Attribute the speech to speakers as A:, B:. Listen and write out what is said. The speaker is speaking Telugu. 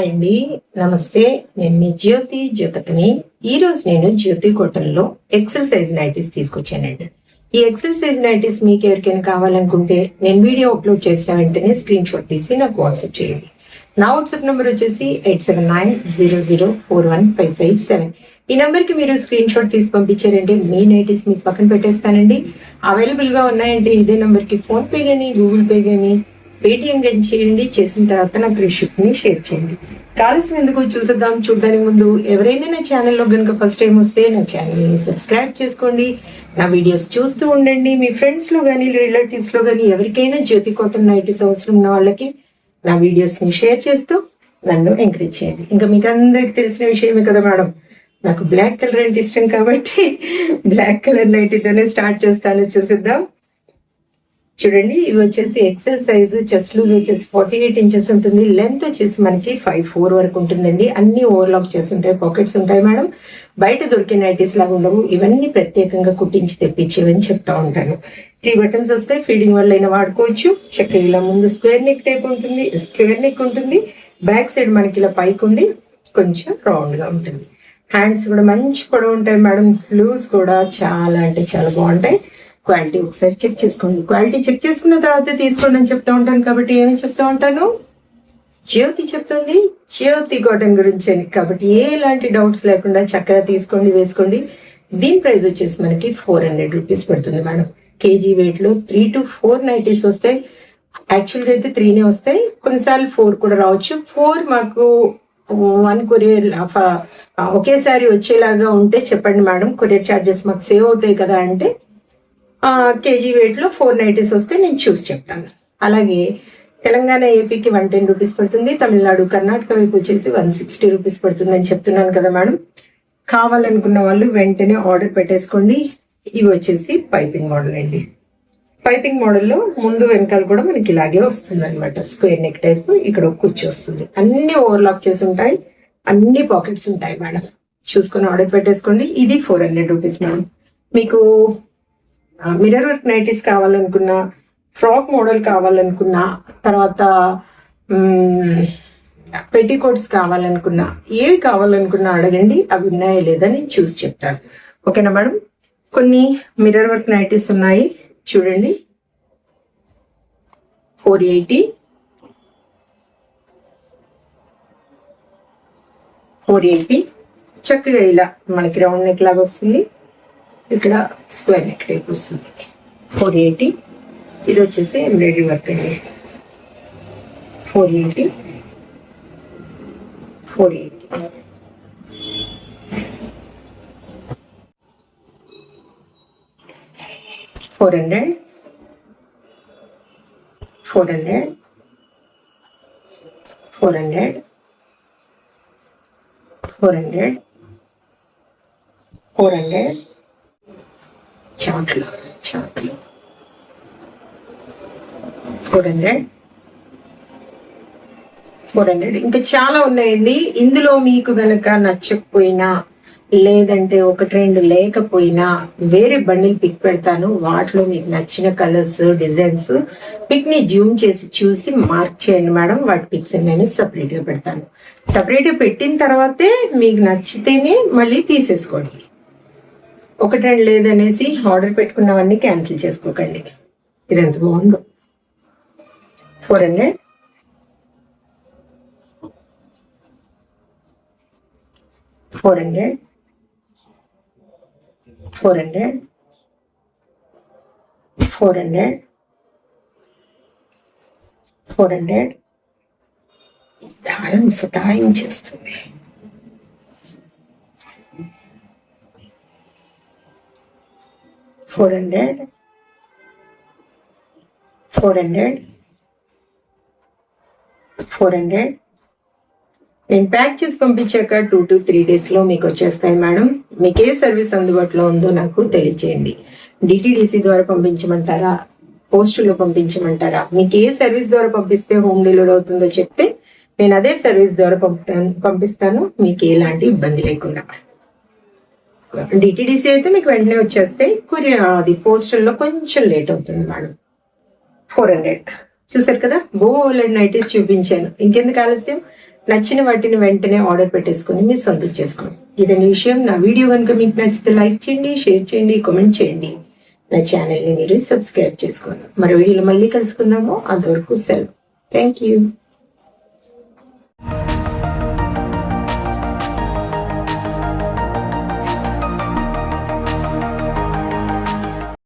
A: హాయ్ అండి, నమస్తే. నేను మీ జ్యోతికని. ఈ రోజు నేను జ్యోతి కాటన్లో ఎక్సెల్ సైజ్ నైటీస్ తీసుకొచ్చానండి. ఈ ఎక్సెల్ సైజ్ నైటీస్ మీకు ఎవరికైనా కావాలనుకుంటే నేను వీడియో అప్లోడ్ చేసిన వెంటనే స్క్రీన్ షాట్ తీసి నాకు వాట్సాప్ చేయండి. నా వాట్సాప్ నెంబర్ వచ్చేసి 8790041557. ఈ నెంబర్కి మీరు స్క్రీన్ షాట్ తీసి పంపించారంటే మీ నైటీస్ మీకు పక్కన పెట్టేస్తానండి. అవైలబుల్గా ఉన్నాయంటే ఇదే నెంబర్కి ఫోన్పే కానీ గూగుల్ పే కానీ పేటిఎం కానీ చేయండి. చేసిన తర్వాత నాకు రిసిప్ట్ని షేర్ చేయండి. కావాల్సినందుకు చూసేద్దాం. చూడడానికి ముందు ఎవరైనా నా ఛానల్లో కనుక ఫస్ట్ టైం వస్తే నా ఛానల్ని సబ్స్క్రైబ్ చేసుకోండి. నా వీడియోస్ చూస్తూ ఉండండి. మీ ఫ్రెండ్స్లో కానీ రిలేటివ్స్లో కానీ ఎవరికైనా జ్యోతి కాటన్ నైటీస్ అవసరం ఉన్న వాళ్ళకి నా వీడియోస్ని షేర్ చేస్తూ నన్ను ఎంకరేజ్ చేయండి. ఇంకా మీకు అందరికి తెలిసిన విషయమే కదా మేడం, నాకు బ్లాక్ కలర్ అంటే ఇష్టం కాబట్టి బ్లాక్ కలర్ నైటీతోనే స్టార్ట్ చేస్తాను. చూసిద్దాం. చూడండి, ఇవి వచ్చేసి ఎక్సెల్ సైజు. చెస్ట్ లూజ్ వచ్చేసి 48 ఇంచెస్ ఉంటుంది. లెంత్ వచ్చేసి మనకి 5'4" వరకు ఉంటుందండి. అన్ని ఓవర్లాక్ చేసి ఉంటాయి, పాకెట్స్ ఉంటాయి మేడం. బయట దొరికే నైటీస్ లాగా ఉండవు. ఇవన్నీ ప్రత్యేకంగా కుట్టించి తెప్పించేవని చెప్తా ఉంటాను. 3 బటన్స్ వస్తాయి. ఫీడింగ్ వల్ల అయినా వాడుకోవచ్చు. చక్కగా ఇలా ముందు స్క్వేర్ నెక్ టైప్ ఉంటుంది, స్క్వేర్ నెక్ ఉంటుంది. బ్యాక్ సైడ్ మనకి ఇలా పైకి ఉండి కొంచెం రౌండ్ గా ఉంటుంది. హ్యాండ్స్ కూడా మంచి పొడవు ఉంటాయి మేడం. లూజ్ కూడా చాలా అంటే చాలా బాగుంటాయి. క్వాలిటీ ఒకసారి చెక్ చేసుకోండి. క్వాలిటీ చెక్ చేసుకున్న తర్వాత తీసుకోండి అని చెప్తా ఉంటాను. కాబట్టి ఏమని చెప్తా ఉంటాను, జ్యోతి చెప్తుంది జ్యోతి కాటన్ గురించి అని. కాబట్టి ఎలాంటి డౌట్స్ లేకుండా చక్కగా తీసుకోండి, వేసుకోండి. దీని ప్రైస్ వచ్చేసి మనకి 400 రూపీస్ పడుతుంది మేడం. కేజీ వెయిట్ లో 3 to 4 నైటీస్ వస్తాయి. యాక్చువల్గా అయితే 3 వస్తాయి, కొన్నిసార్లు 4 కూడా రావచ్చు. 4 మాకు 1 కొరియర్ ఒకేసారి వచ్చేలాగా ఉంటే చెప్పండి మేడం. కొరియర్ ఛార్జెస్ మాకు సేవ్ అవుతాయి కదా అంటే కేజీ వెయిట్ లో 4 నైటీస్ వస్తే నేను చూసి చెప్తాను. అలాగే తెలంగాణ ఏపీకి 110 రూపీస్ పడుతుంది. తమిళనాడు కర్ణాటక వైపు వచ్చేసి 160 రూపీస్ పడుతుంది అని చెప్తున్నాను కదా మేడం. కావాలనుకున్న వాళ్ళు వెంటనే ఆర్డర్ పెట్టేసుకోండి. ఇవి వచ్చేసి పైపింగ్ మోడల్ అండి. పైపింగ్ మోడల్లో ముందు వెనకాల కూడా మనకి ఇలాగే వస్తుంది అనమాట. Square neck type. ఇక్కడ కుర్చీ వస్తుంది. అన్ని ఓవర్లాక్ చేసి ఉంటాయి, అన్ని పాకెట్స్ ఉంటాయి మేడం. చూసుకొని ఆర్డర్ పెట్టేసుకోండి. ఇది 400 రూపీస్ మేడం. మీకు మిర్రర్ వర్క్ నైటీస్ కావాలనుకున్నా, ఫ్రాక్ మోడల్ కావాలనుకున్నా, తర్వాత పెట్టికోట్స్ కావాలనుకున్నా, ఏవి కావాలనుకున్నా అడగండి. అవి ఉన్నాయో లేదా నేను చూసి చెప్తాను. ఓకేనా మేడం. కొన్ని మిర్రర్ వర్క్ నైటీస్ ఉన్నాయి చూడండి. 480 చక్కగా ఇలా మనకి రౌండ్ నెక్ లాగా వస్తుంది. ఇక్కడ స్క్వేర్ నెక్ టైప్ వస్తుంది. 480. ఇది వచ్చేసి ఎంబ్రాయిడరీ వర్క్ అండి. 480 400 చాట్లు 400 ఇంకా చాలా ఉన్నాయండి. ఇందులో మీకు గనక నచ్చకపోయినా లేదంటే 1-2 లేకపోయినా వేరే బండిల్ పిక్ పెడతాను. వాటిలో మీకు నచ్చిన కలర్స్, డిజైన్స్ పిక్ ని జూమ్ చేసి చూసి మార్క్ చేయండి మేడం. వాటి పిక్స్ నేను సపరేట్ గా పెడతాను. సపరేట్ గా పెట్టిన తర్వాతే మీకు నచ్చితేనే మళ్ళీ తీసేసుకోండి. 1-2 లేదనేసి ఆర్డర్ పెట్టుకున్నవన్నీ క్యాన్సిల్ చేసుకోకండి. ఇది ఎంత బాగుందో. 400 దారం సతాయం చేస్తుంది. 400 నేను ప్యాక్ చేసి పంపించాక 2 to 3 days లో మీకు వచ్చేస్తాయి మేడం. మీకు ఏ సర్వీస్ అందుబాటులో ఉందో నాకు తెలియచేయండి. డిటిడిసి ద్వారా పంపించమంటారా, పోస్టులో పంపించమంటారా? మీకు ఏ సర్వీస్ ద్వారా పంపిస్తే హోమ్ డెలివరీ అవుతుందో చెప్తే నేను అదే సర్వీస్ ద్వారా పంపిస్తాను, మీకు ఎలాంటి ఇబ్బంది లేకుండా. డిటిడిసి అయితే మీకు వెంటనే వచ్చేస్తే, కొరియర్ అది పోస్టల్లో కొంచెం లేట్ అవుతుంది మేడం. 400 చూసారు కదా, బోలెడ్ నైటీస్ చూపించాను. ఇంకెందుకు ఆలస్యం, నచ్చిన వాటిని వెంటనే ఆర్డర్ పెట్టేసుకుని మీ సొంతం చేసుకోండి. ఇదని విషయం. నా వీడియో కనుక మీకు నచ్చితే లైక్ చేయండి, షేర్ చేయండి, కామెంట్ చేయండి. నా ఛానల్ని మీరు సబ్స్క్రైబ్ చేసుకోండి. మరో వీడియోలో మళ్ళీ కలుసుకుందాము. అంతవరకు సెలవు. Thank you.